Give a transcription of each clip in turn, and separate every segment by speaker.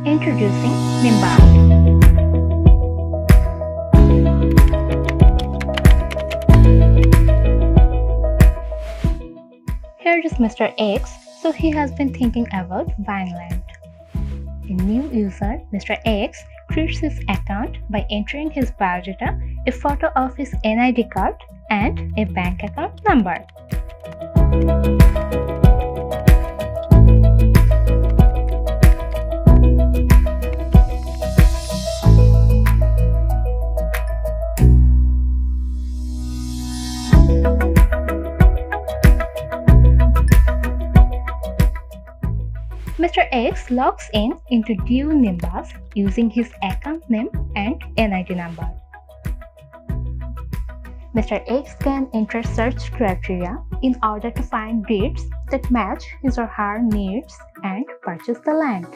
Speaker 1: Introducing Nimbus. Here is Mr. X, so he has been thinking about buying land. A new user, Mr. X, creates his account by entering his biodata, a photo of his NID card, and a bank account number. Mr. X logs in into Nimbus using his account name and NID number. Mr. X can enter search criteria in order to find deeds that match his or her needs and purchase the land.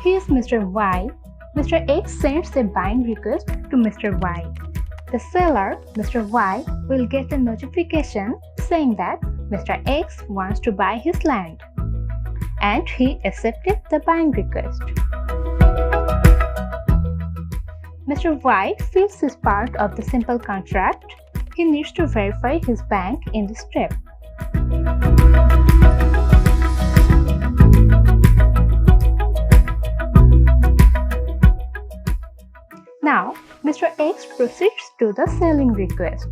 Speaker 1: Here's Mr. Y. Mr. X sends a buying request to Mr. Y. The seller, Mr. Y, will get a notification saying that Mr. X wants to buy his land, and he accepted the buying request. Mr. Y fills his part of the simple contract. He needs to verify his bank in this step. Now, Mr. X proceeds to the selling request.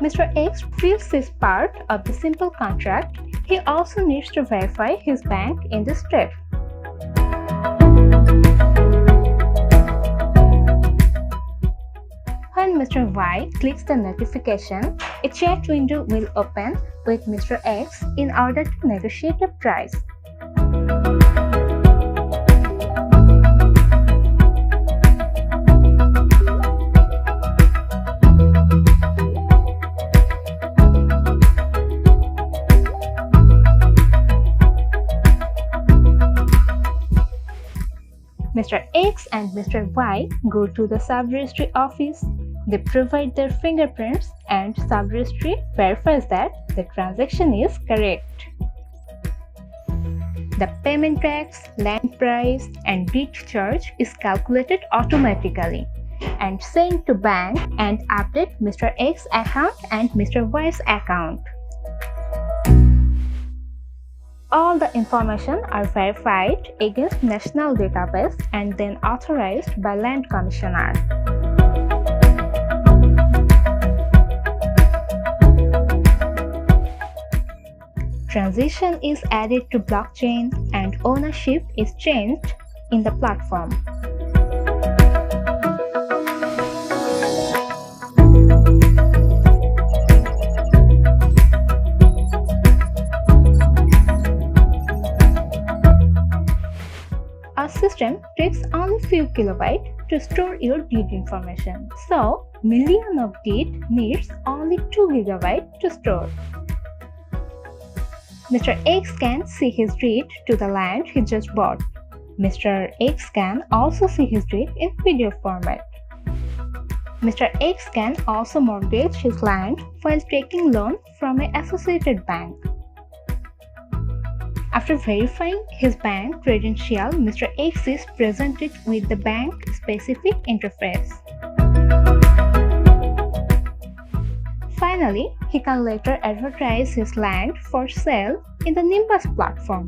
Speaker 1: Mr. X fills his part of the simple contract. He also needs to verify his bank in this step. When Mr. Y clicks the notification, a chat window will open with Mr. X in order to negotiate a price. Mr. X and Mr. Y go to the sub-registry office. They provide their fingerprints and sub-registry verifies that the transaction is correct. The payment tax, land price, and deed charge is calculated automatically and sent to bank and update Mr. X account and Mr. Y's account. All the information are verified against national database and then authorized by Land Commissioner. Transition is added to blockchain and ownership is changed in the platform. Our system takes only few kilobytes to store your deed information. So, million of deed needs only 2 GB to store. Mr. X can see his deed to the land he just bought. Mr. X can also see his deed in PDF format. Mr. X can also mortgage his land while taking loan from an associated bank. After verifying his bank credential, Mr. X is presented with the bank-specific interface. Finally, he can later advertise his land for sale in the Nimbus platform.